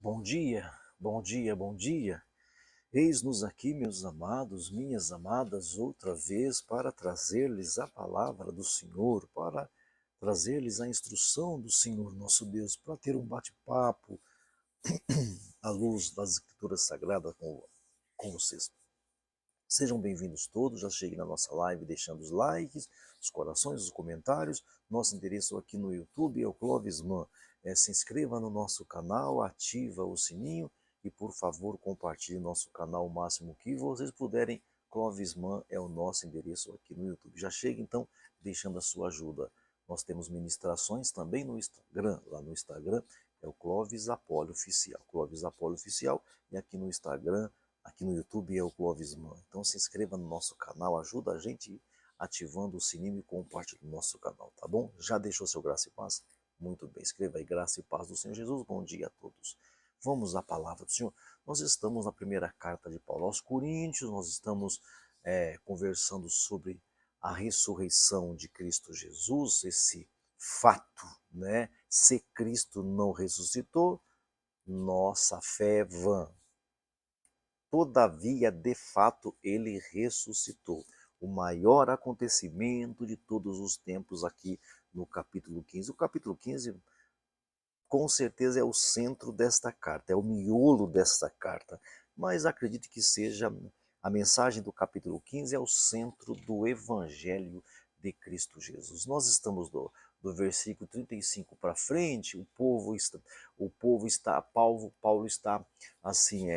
Bom dia, bom dia, bom dia. Eis-nos aqui, meus amados, minhas amadas, outra vez para trazer-lhes a palavra do Senhor, para trazer-lhes a instrução do Senhor nosso Deus, para ter um bate-papo à luz das Escrituras Sagradas com vocês. Sejam bem-vindos todos, já cheguem na nossa live deixando os likes, os corações, os comentários. Nosso endereço aqui no YouTube é o Clovis Man. Se inscreva no nosso canal, ativa o sininho e, por favor, compartilhe nosso canal o máximo que vocês puderem. Clovis Man é o nosso endereço aqui no YouTube. Já chega então deixando a sua ajuda. Nós temos ministrações também no Instagram. Lá no Instagram é o Clovis Apollo Oficial. Clovis Apollo Oficial, e aqui no Instagram, aqui no YouTube é o Clovis Man. Então se inscreva no nosso canal, ajuda a gente ativando o sininho e compartilhe o nosso canal, tá bom? Já deixou seu graça e paz? Muito bem, escreva aí, graça e paz do Senhor Jesus. Bom dia a todos. Vamos à palavra do Senhor. Nós estamos na primeira carta de Paulo aos Coríntios, nós estamos conversando sobre a ressurreição de Cristo Jesus, esse fato, né? Se Cristo não ressuscitou, nossa fé é vã. Todavia, de fato, ele ressuscitou. O maior acontecimento de todos os tempos aqui no capítulo 15. O capítulo 15, com certeza, é o centro desta carta, é o miolo desta carta. Mas acredito que seja a mensagem do capítulo 15 é o centro do Evangelho de Cristo Jesus. Nós estamos do versículo 35 para frente, Paulo está assim,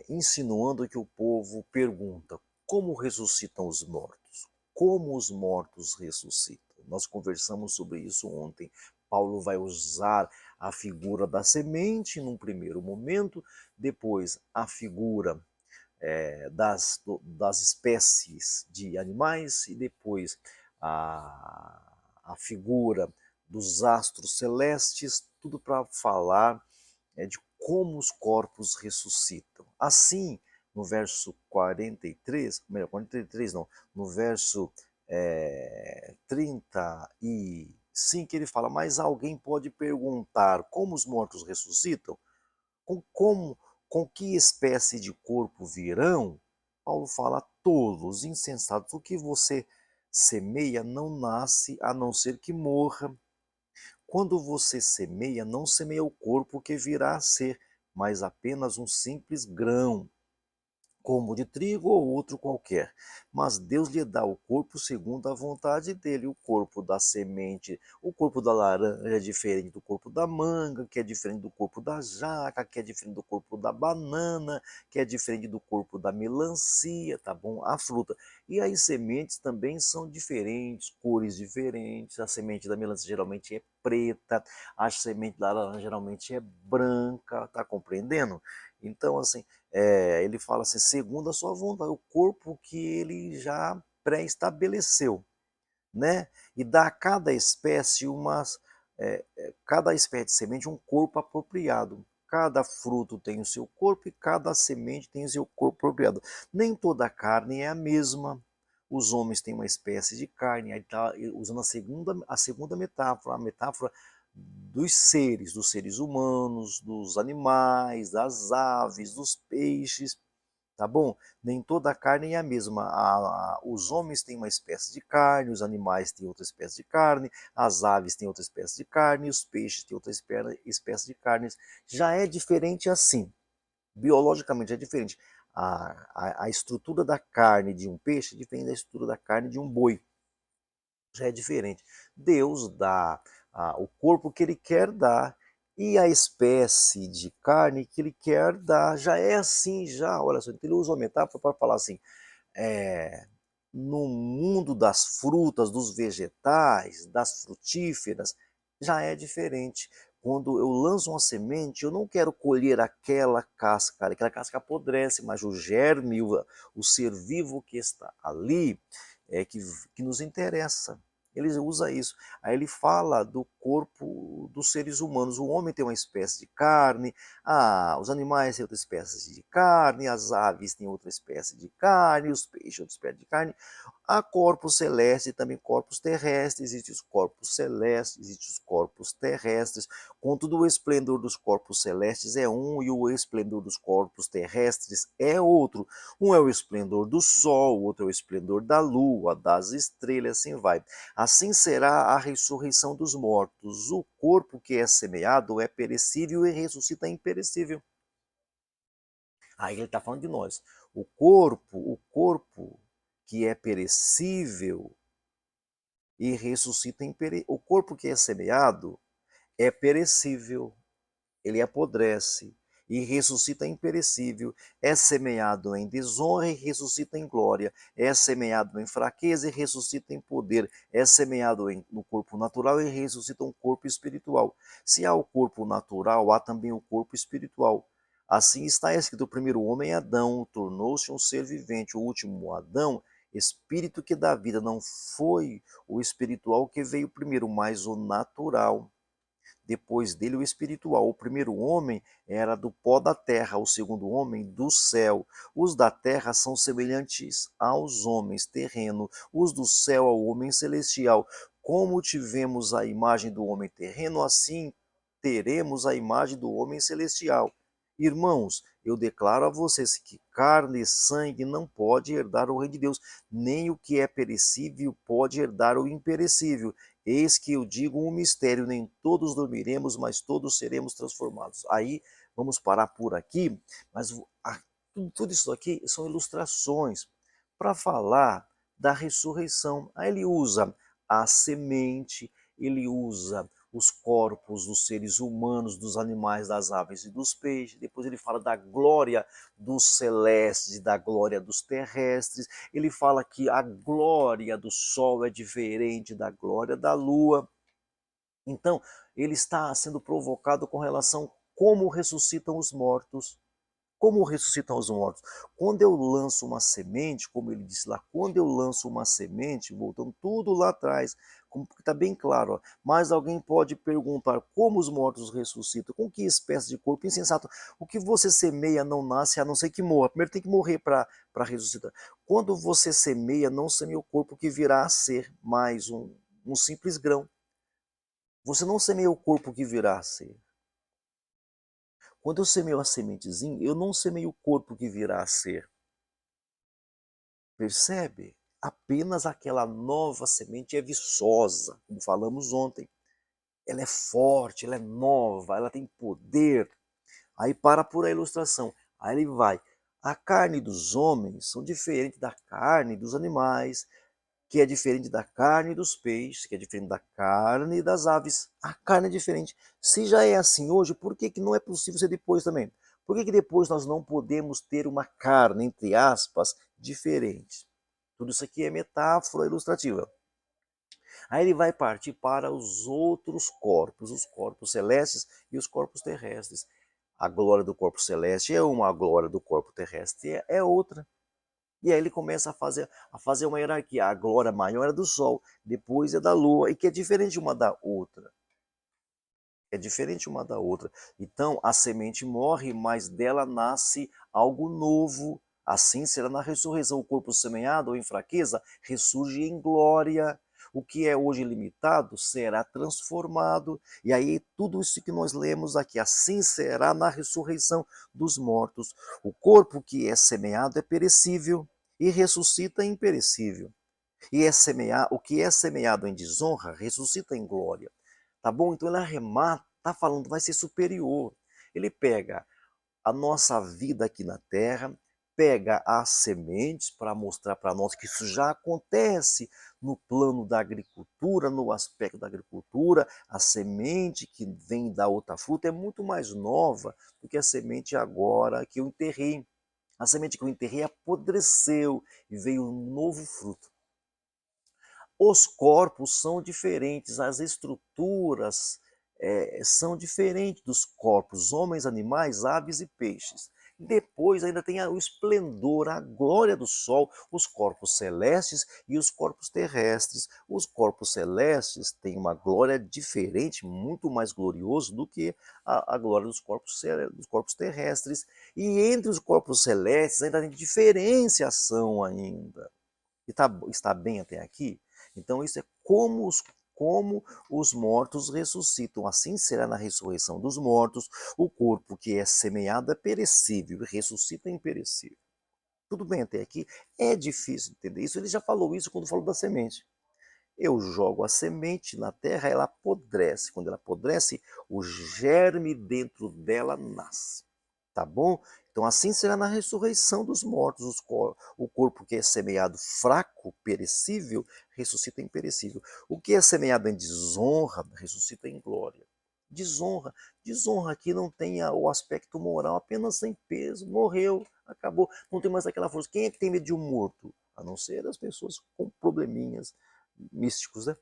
insinuando que o povo pergunta: como ressuscitam os mortos? Como os mortos ressuscitam? Nós conversamos sobre isso ontem. Paulo vai usar a figura da semente num primeiro momento, depois a figura das espécies de animais e depois a figura dos astros celestes, tudo para falar de como os corpos ressuscitam. Assim, no verso 43, melhor, 43 não, no verso 35, ele fala: mas alguém pode perguntar como os mortos ressuscitam? Com que espécie de corpo virão? Paulo fala: tolos, insensatos, o que você semeia não nasce a não ser que morra. Quando você semeia, não semeia o corpo que virá a ser, mas apenas um simples grão, como de trigo ou outro qualquer. Mas Deus lhe dá o corpo segundo a vontade dele. O corpo da semente, o corpo da laranja é diferente do corpo da manga, que é diferente do corpo da jaca, que é diferente do corpo da banana, que é diferente do corpo da melancia, tá bom? A fruta. E as sementes também são diferentes, cores diferentes. A semente da melancia geralmente é preta, a semente da laranja geralmente é branca, tá compreendendo? Então, assim, ele fala assim, segundo a sua vontade, o corpo que ele já pré-estabeleceu, né? E dá a cada espécie de semente um corpo apropriado. Cada fruto tem o seu corpo e cada semente tem o seu corpo apropriado. Nem toda a carne é a mesma. Os homens têm uma espécie de carne, aí tá usando a segunda metáfora, a metáfora dos seres humanos, dos animais, das aves, dos peixes, tá bom? Nem toda a carne é a mesma. Os homens têm uma espécie de carne, os animais têm outra espécie de carne, as aves têm outra espécie de carne, os peixes têm outra espécie de carne. Já é diferente assim, biologicamente é diferente. A estrutura da carne de um peixe é diferente da estrutura da carne de um boi. Já é diferente. Deus dá o corpo que ele quer dar e a espécie de carne que ele quer dar. Já é assim, já. Olha só, ele usa uma metáfora para falar assim, é, no mundo das frutas, dos vegetais, das frutíferas, já é diferente. Quando eu lanço uma semente, eu não quero colher aquela casca apodrece, mas o germe, o ser vivo que está ali, é que nos interessa. Ele usa isso. Aí ele fala do corpo dos seres humanos. O homem tem uma espécie de carne, os animais têm outra espécie de carne, as aves têm outra espécie de carne, os peixes outra espécie de carne. Há corpos celestes e também corpos terrestres, existem os corpos celestes, existem os corpos terrestres. Contudo, o esplendor dos corpos celestes é um e o esplendor dos corpos terrestres é outro. Um é o esplendor do sol, o outro é o esplendor da lua, das estrelas, assim vai. Assim será a ressurreição dos mortos. O corpo que é semeado é perecível e ressuscita imperecível. Aí ele está falando de nós. O corpo que é perecível e ressuscita imperecível. O corpo que é semeado é perecível, ele apodrece e ressuscita imperecível, é semeado em desonra e ressuscita em glória, é semeado em fraqueza e ressuscita em poder, é semeado no corpo natural e ressuscita um corpo espiritual. Se há o corpo natural, há também o corpo espiritual. Assim está escrito: o primeiro homem, Adão, tornou-se um ser vivente, o último Adão, espírito que dá vida. Não foi o espiritual que veio primeiro, mas o natural. Depois dele, o espiritual. O primeiro homem era do pó da terra, o segundo homem do céu. Os da terra são semelhantes aos homens terreno, os do céu ao homem celestial. Como tivemos a imagem do homem terreno, assim teremos a imagem do homem celestial. Irmãos, eu declaro a vocês que carne e sangue não pode herdar o reino de Deus, nem o que é perecível pode herdar o imperecível. Eis que eu digo um mistério: nem todos dormiremos, mas todos seremos transformados. Aí vamos parar por aqui, mas tudo isso aqui são ilustrações para falar da ressurreição. Aí ele usa a semente, ele usa os corpos dos seres humanos, dos animais, das aves e dos peixes. Depois ele fala da glória dos celestes e da glória dos terrestres. Ele fala que a glória do sol é diferente da glória da lua. Então, ele está sendo provocado com relação a como ressuscitam os mortos. Como ressuscitam os mortos? Quando eu lanço uma semente, como ele disse lá, quando eu lanço uma semente, voltando tudo lá atrás, como está bem claro, ó, mas alguém pode perguntar como os mortos ressuscitam, com que espécie de corpo? Insensato, o que você semeia não nasce a não ser que morra. Primeiro tem que morrer para ressuscitar. Quando você semeia, não semeia o corpo que virá a ser mais um simples grão. Você não semeia o corpo que virá a ser. Quando eu semeio a sementezinha, eu não semeio o corpo que virá a ser. Percebe? Apenas aquela nova semente é viçosa, como falamos ontem. Ela é forte, ela é nova, ela tem poder. Aí para por a ilustração. Aí ele vai. A carne dos homens são diferentes da carne dos animais, que é diferente da carne dos peixes, que é diferente da carne das aves. A carne é diferente. Se já é assim hoje, por que não é possível ser depois também? Por que depois nós não podemos ter uma carne, entre aspas, diferente? Tudo isso aqui é metáfora ilustrativa. Aí ele vai partir para os outros corpos, os corpos celestes e os corpos terrestres. A glória do corpo celeste é uma, a glória do corpo terrestre é outra. E aí ele começa a fazer uma hierarquia. A glória maior é do sol, depois é da lua, e que é diferente uma da outra. É diferente uma da outra. Então a semente morre, mas dela nasce algo novo. Assim será na ressurreição. O corpo semeado ou em fraqueza ressurge em glória. O que é hoje limitado será transformado. E aí tudo isso que nós lemos aqui, assim será na ressurreição dos mortos. O corpo que é semeado é perecível e ressuscita imperecível. E o que é semeado em desonra ressuscita em glória. Tá bom? Então ele arremata, tá falando, vai ser superior. Ele pega a nossa vida aqui na terra, pega as sementes para mostrar para nós que isso já acontece no plano da agricultura, no aspecto da agricultura. A semente que vem da outra fruta é muito mais nova do que a semente agora que eu enterrei. A semente que eu enterrei apodreceu e veio um novo fruto. Os corpos são diferentes, as estruturas são diferentes dos corpos, homens, animais, aves e peixes. Depois ainda tem o esplendor, a glória do sol, os corpos celestes e os corpos terrestres. Os corpos celestes têm uma glória diferente, muito mais glorioso do que a glória dos corpos terrestres. E entre os corpos celestes ainda tem diferenciação ainda. E está bem até aqui? Então isso é como os mortos ressuscitam. Assim será na ressurreição dos mortos. O corpo que é semeado é perecível e ressuscita imperecível. Tudo bem até aqui? É difícil entender isso. Ele já falou isso quando falou da semente. Eu jogo a semente na terra, ela apodrece. Quando ela apodrece, o germe dentro dela nasce. Tá bom? Então assim será na ressurreição dos mortos. O corpo que é semeado fraco, perecível, ressuscita imperecível. O que é semeado em desonra, ressuscita em glória. Desonra. Desonra aqui não tem o aspecto moral, apenas sem peso. Morreu, acabou. Não tem mais aquela força. Quem é que tem medo de um morto? A não ser as pessoas com probleminhas místicos, né?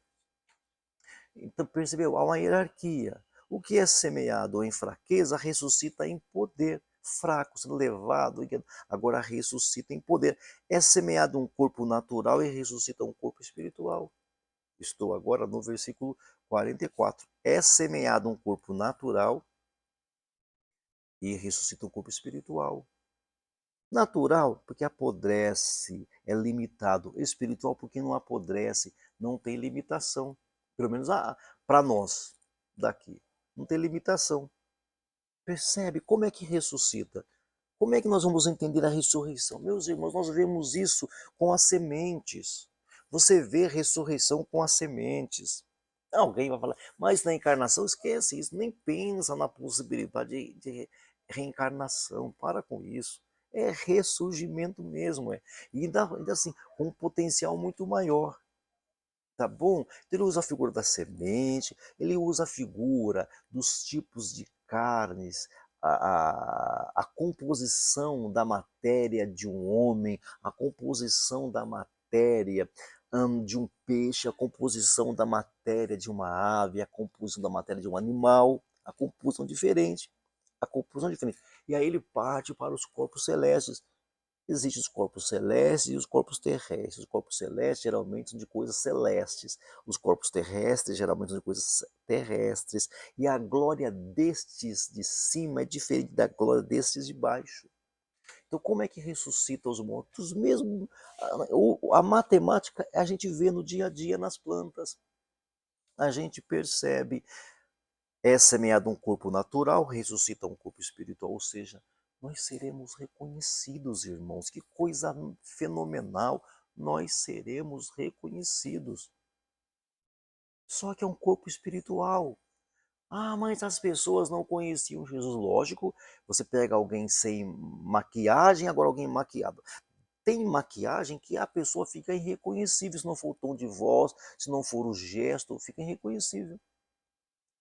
Então, percebeu? Há uma hierarquia. O que é semeado em fraqueza ressuscita em poder. Fraco, sendo levado, agora ressuscita em poder. É semeado um corpo natural e ressuscita um corpo espiritual. Estou agora no versículo 44. É semeado um corpo natural e ressuscita um corpo espiritual. Natural, porque apodrece, é limitado. Espiritual, porque não apodrece, não tem limitação. Pelo menos para nós daqui. Não tem limitação. Percebe como é que ressuscita? Como é que nós vamos entender a ressurreição? Meus irmãos, nós vemos isso com as sementes. Você vê ressurreição com as sementes. Alguém vai falar, mas na encarnação, esquece isso, nem pensa na possibilidade de reencarnação, para com isso. É ressurgimento mesmo, é. E ainda assim, com um potencial muito maior. Tá bom? Ele usa a figura da semente, ele usa a figura dos tipos de carnes, a composição da matéria de um homem, a composição da matéria de um peixe, a composição da matéria de uma ave, a composição da matéria de um animal, a composição diferente. A composição diferente. E aí ele parte para os corpos celestes. Existem os corpos celestes e os corpos terrestres. Os corpos celestes geralmente são de coisas celestes. Os corpos terrestres geralmente são de coisas terrestres. E a glória destes de cima é diferente da glória destes de baixo. Então, como é que ressuscita os mortos? Mesmo a matemática a gente vê no dia a dia nas plantas. A gente percebe, é semeado um corpo natural, ressuscita um corpo espiritual, ou seja, nós seremos reconhecidos, irmãos. Que coisa fenomenal! Nós seremos reconhecidos. Só que é um corpo espiritual. Ah, mas as pessoas não conheciam Jesus. Lógico, você pega alguém sem maquiagem, agora alguém maquiado. Tem maquiagem que a pessoa fica irreconhecível, se não for o tom de voz, se não for o gesto, fica irreconhecível.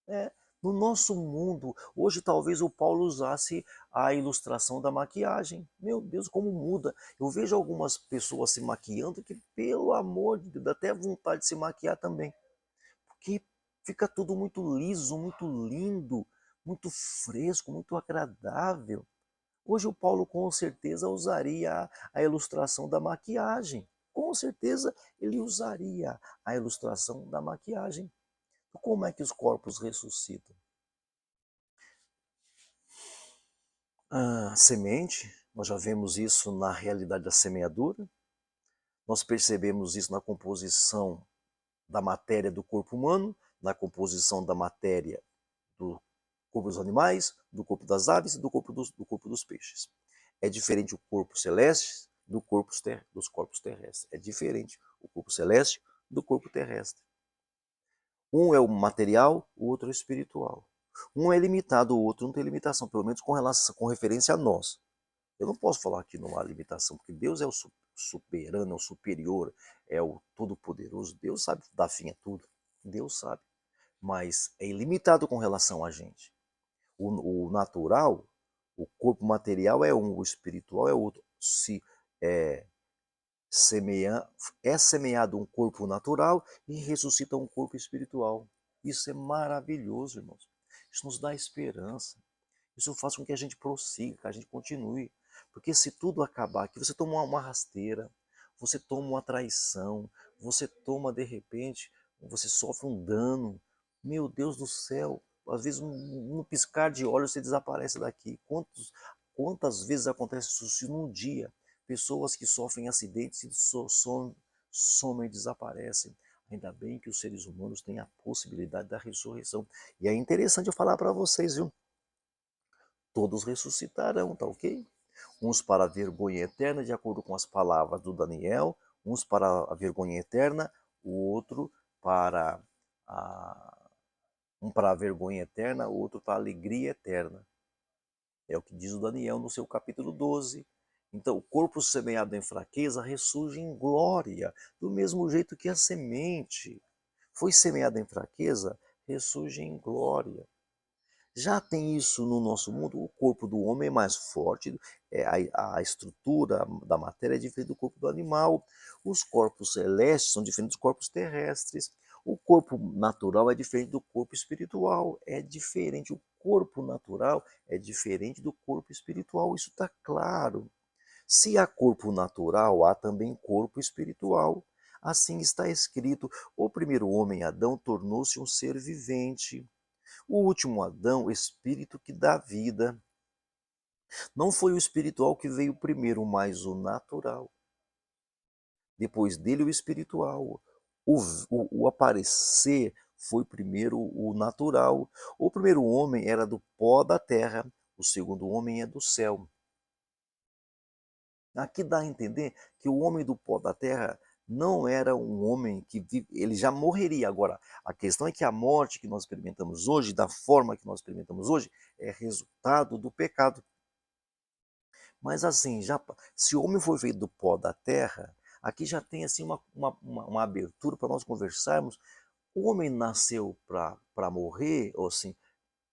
É, no nosso mundo, hoje talvez o Paulo usasse a ilustração da maquiagem. Meu Deus, como muda. Eu vejo algumas pessoas se maquiando que, pelo amor de Deus, dá até vontade de se maquiar também. Porque fica tudo muito liso, muito lindo, muito fresco, muito agradável. Hoje o Paulo com certeza usaria a ilustração da maquiagem. Com certeza ele usaria a ilustração da maquiagem. Como é que os corpos ressuscitam? A semente, nós já vemos isso na realidade da semeadura, nós percebemos isso na composição da matéria do corpo humano, na composição da matéria do corpo dos animais, do corpo das aves e do corpo dos peixes. É diferente o corpo celeste dos corpos terrestres. É diferente o corpo celeste do corpo terrestre. Um é o material, o outro é o espiritual. Um é limitado, o outro não tem limitação, pelo menos com referência a nós. Eu não posso falar que não há limitação, porque Deus é o soberano, é o superior, é o todo-poderoso. Deus sabe dar fim a tudo. Deus sabe. Mas é ilimitado com relação a gente. O natural, o corpo material é um, o espiritual é outro. Se é, é semeado um corpo natural e ressuscita um corpo espiritual. Isso é maravilhoso, irmãos. Isso nos dá esperança. Isso faz com que a gente prossiga, que a gente continue. Porque se tudo acabar aqui, você toma uma rasteira, você toma uma traição, você toma de repente, você sofre um dano. Meu Deus do céu, às vezes num piscar de olhos você desaparece daqui. Quantas vezes acontece isso num dia? Pessoas que sofrem acidentes e somem e desaparecem. Ainda bem que os seres humanos têm a possibilidade da ressurreição. E é interessante eu falar para vocês, viu? Todos ressuscitarão, tá ok? Uns para a vergonha eterna, de acordo com as palavras do Daniel, uns para a vergonha eterna, o outro para a, um para a vergonha eterna, o outro para a alegria eterna. É o que diz o Daniel no seu capítulo 12. Então, o corpo semeado em fraqueza ressurge em glória, do mesmo jeito que a semente foi semeada em fraqueza, ressurge em glória. Já tem isso no nosso mundo, o corpo do homem é mais forte, a estrutura da matéria é diferente do corpo do animal, os corpos celestes são diferentes dos corpos terrestres, o corpo natural é diferente do corpo espiritual, é diferente, o corpo natural é diferente do corpo espiritual, isso está claro. Se há corpo natural, há também corpo espiritual. Assim está escrito: o primeiro homem, Adão, tornou-se um ser vivente. O último Adão, o espírito que dá vida. Não foi o espiritual que veio primeiro, mas o natural. Depois dele, o espiritual. O aparecer foi primeiro o natural. O primeiro homem era do pó da terra, o segundo homem é do céu. Aqui dá a entender que o homem do pó da terra não era um homem que vive, ele já morreria. Agora, a questão é que a morte que nós experimentamos hoje, da forma que nós experimentamos hoje, é resultado do pecado. Mas assim, já, se o homem foi feito do pó da terra, aqui já tem assim uma abertura para nós conversarmos. O homem nasceu para morrer, ou assim,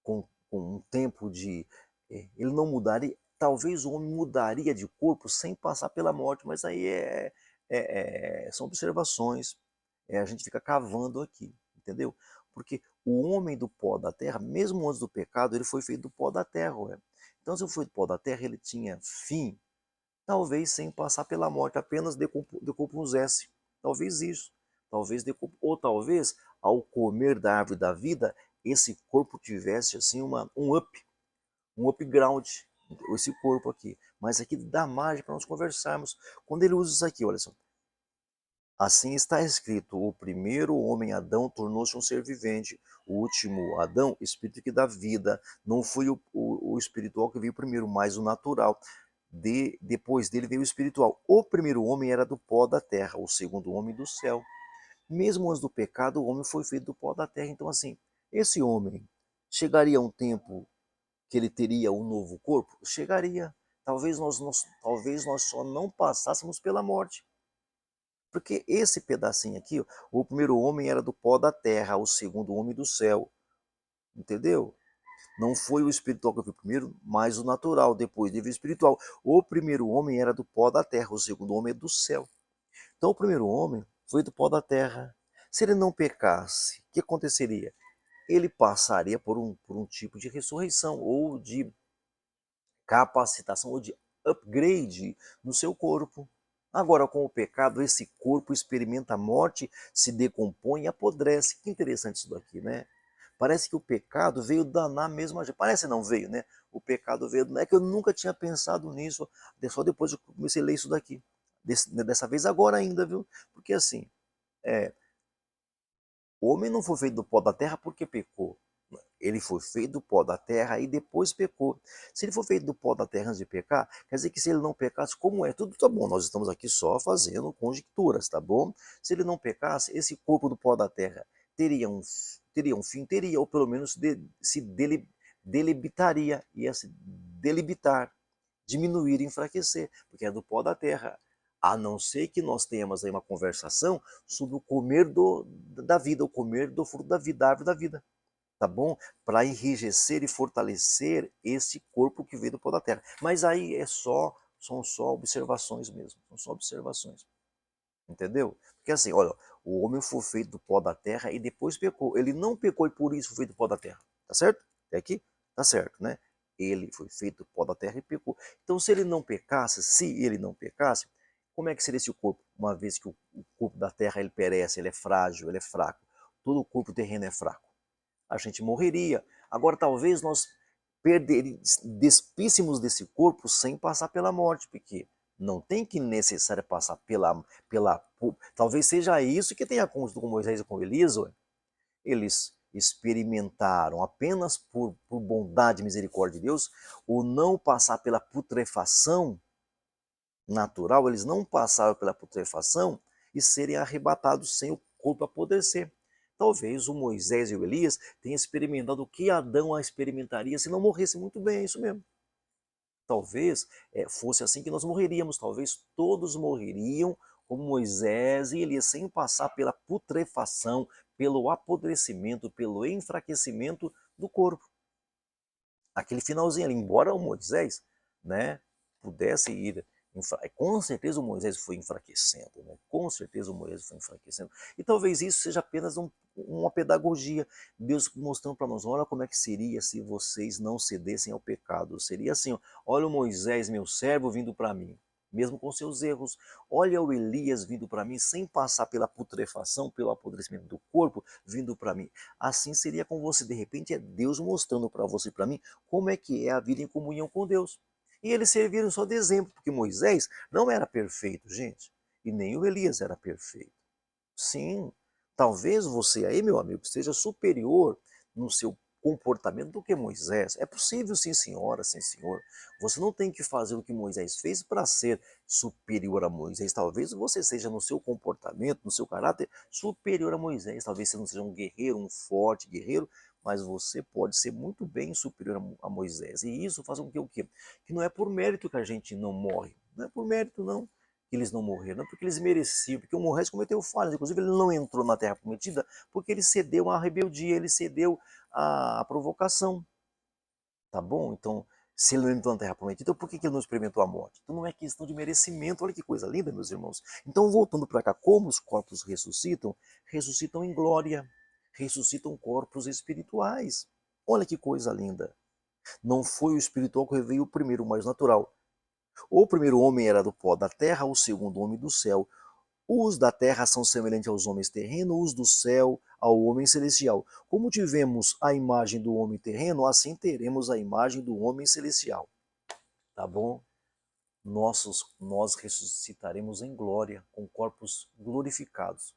com um tempo de. Ele não mudaria. Talvez o homem mudaria de corpo sem passar pela morte, mas aí são observações. A gente fica cavando aqui, entendeu? Porque o homem do pó da terra, mesmo antes do pecado, ele foi feito do pó da terra. Ué. Então, se ele foi do pó da terra, ele tinha fim, talvez sem passar pela morte, apenas decompusesse. Talvez isso. Ou talvez, ao comer da árvore da vida, esse corpo tivesse assim um upgrade, esse corpo aqui. Mas aqui dá margem para nós conversarmos. Quando ele usa isso aqui, olha só. Assim está escrito: o primeiro homem, Adão, tornou-se um ser vivente. O último, Adão, espírito que dá vida. Não foi o espiritual que veio primeiro, mas o natural. Depois dele veio o espiritual. O primeiro homem era do pó da terra, o segundo homem do céu. Mesmo antes do pecado, o homem foi feito do pó da terra. Então, assim, esse homem chegaria um tempo que ele teria um novo corpo? Chegaria. Talvez nós só não passássemos pela morte. Porque esse pedacinho aqui, ó, o primeiro homem era do pó da terra, o segundo homem do céu. Entendeu? Não foi o espiritual que veio primeiro, mas o natural, depois veio o espiritual. O primeiro homem era do pó da terra, o segundo homem é do céu. Então o primeiro homem foi do pó da terra. Se ele não pecasse, o que aconteceria? Ele passaria por um tipo de ressurreição, ou de capacitação, ou de upgrade no seu corpo. Agora, com o pecado, esse corpo experimenta a morte, se decompõe e apodrece. Que interessante isso daqui, né? Parece que o pecado veio danar mesmo a gente. Parece não veio, né? O pecado veio. É que eu nunca tinha pensado nisso. Só depois eu comecei a ler isso daqui. Dessa vez agora ainda, viu? Porque assim, o homem não foi feito do pó da terra porque pecou. Ele foi feito do pó da terra e depois pecou. Se ele for feito do pó da terra antes de pecar, quer dizer que se ele não pecasse, como é? Tudo tá bom, nós estamos aqui só fazendo conjecturas, tá bom? Se ele não pecasse, esse corpo do pó da terra teria um fim, teria, ou pelo menos se delibitaria, ia se delibitar, diminuir, enfraquecer, porque é do pó da terra. A não ser que nós tenhamos aí uma conversação sobre o comer da vida, o comer do fruto da vida, da árvore da vida, tá bom? Para enrijecer e fortalecer esse corpo que veio do pó da terra. Mas aí são só observações mesmo, são só observações, entendeu? Porque assim, olha, o homem foi feito do pó da terra e depois pecou. Ele não pecou e por isso foi feito do pó da terra, tá certo? Até aqui? Tá certo, né? Ele foi feito pó da terra e pecou. Então, se ele não pecasse, como é que seria esse corpo? Uma vez que o corpo da terra ele perece, ele é frágil, ele é fraco. Todo o corpo terreno é fraco. A gente morreria. Agora, talvez nós despíssemos desse corpo sem passar pela morte, porque não tem que necessário passar talvez seja isso que tenha acontecido com Moisés e com Elias. Eles experimentaram apenas por bondade e misericórdia de Deus o não passar pela putrefação natural, eles não passaram pela putrefação e serem arrebatados sem o corpo apodrecer. Talvez o Moisés e o Elias tenham experimentado o que Adão experimentaria se não morresse muito bem, é isso mesmo. Talvez fosse assim que nós morreríamos, talvez todos morreriam como Moisés e Elias, sem passar pela putrefação, pelo apodrecimento, pelo enfraquecimento do corpo. Aquele finalzinho ali, embora o Moisés, né, pudesse ir, com certeza o Moisés foi enfraquecendo, né? Com certeza o Moisés foi enfraquecendo. E talvez isso seja apenas uma pedagogia, Deus mostrando para nós, olha como é que seria se vocês não cedessem ao pecado. Seria assim, ó, olha o Moisés, meu servo, vindo para mim, mesmo com seus erros. Olha o Elias vindo para mim, sem passar pela putrefação, pelo apodrecimento do corpo, vindo para mim. Assim seria com você. De repente é Deus mostrando para você e para mim como é que é a vida em comunhão com Deus. E eles serviram só de exemplo, porque Moisés não era perfeito, gente, e nem o Elias era perfeito. Sim, talvez você aí, meu amigo, seja superior no seu comportamento do que Moisés. É possível, sim, senhora, sim, senhor. Você não tem que fazer o que Moisés fez para ser superior a Moisés. Talvez você seja no seu comportamento, no seu caráter, superior a Moisés. Talvez você não seja um guerreiro, um forte guerreiro, mas você pode ser muito bem superior a Moisés. E isso faz com que o quê? Que não é por mérito que a gente não morre. Não é por mérito, não que eles não morreram, não porque eles mereciam, porque o Moisés cometeu falhas, inclusive ele não entrou na Terra Prometida porque ele cedeu à rebeldia, ele cedeu à provocação, tá bom? Então, se ele não entrou na Terra Prometida, então por que ele não experimentou a morte? Então não é questão de merecimento, olha que coisa linda, meus irmãos. Então, voltando para cá, como os corpos ressuscitam? Ressuscitam em glória, ressuscitam corpos espirituais. Olha que coisa linda. Não foi o espiritual que veio primeiro, o mais natural. O primeiro homem era do pó da terra, o segundo homem do céu. Os da terra são semelhantes aos homens terrenos, os do céu ao homem celestial. Como tivemos a imagem do homem terreno, assim teremos a imagem do homem celestial. Tá bom? Nós ressuscitaremos em glória, com corpos glorificados,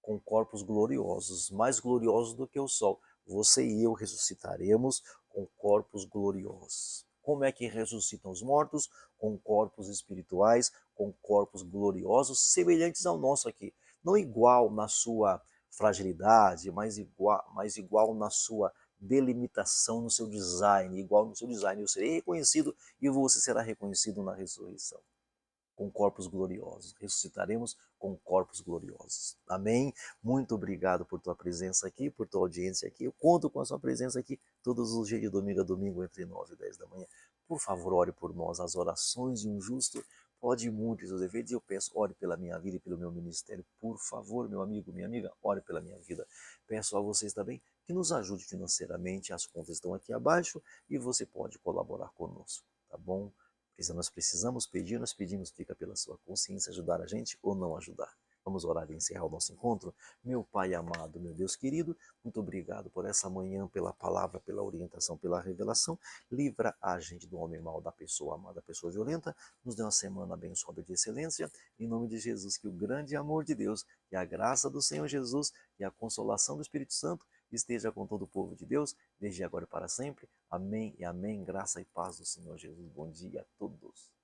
com corpos gloriosos, mais gloriosos do que o sol. Você e eu ressuscitaremos com corpos gloriosos. Como é que ressuscitam os mortos? Com corpos espirituais, com corpos gloriosos, semelhantes ao nosso aqui. Não igual na sua fragilidade, mas igual na sua delimitação, no seu design, igual no seu design. Eu serei reconhecido e você será reconhecido na ressurreição com corpos gloriosos. Ressuscitaremos com corpos gloriosos. Amém? Muito obrigado por tua presença aqui, por tua audiência aqui. Eu conto com a sua presença aqui todos os dias de domingo a domingo, entre 9 e 10 da manhã. Por favor, ore por nós. As orações de um justo pode muito os seus efeitos. E eu peço, ore pela minha vida e pelo meu ministério. Por favor, meu amigo, minha amiga, ore pela minha vida. Peço a vocês também que nos ajude financeiramente. As contas estão aqui abaixo e você pode colaborar conosco, tá bom? Nós precisamos pedir, nós pedimos, fica pela sua consciência ajudar a gente ou não ajudar. Vamos orar e encerrar o nosso encontro. Meu Pai amado, meu Deus querido, muito obrigado por essa manhã, pela palavra, pela orientação, pela revelação. Livra a gente do homem mau, da pessoa amada, da pessoa violenta. Nos dê uma semana abençoada de excelência. Em nome de Jesus, que o grande amor de Deus e a graça do Senhor Jesus e a consolação do Espírito Santo esteja com todo o povo de Deus, desde agora e para sempre. Amém e amém. Graça e paz do Senhor Jesus. Bom dia a todos.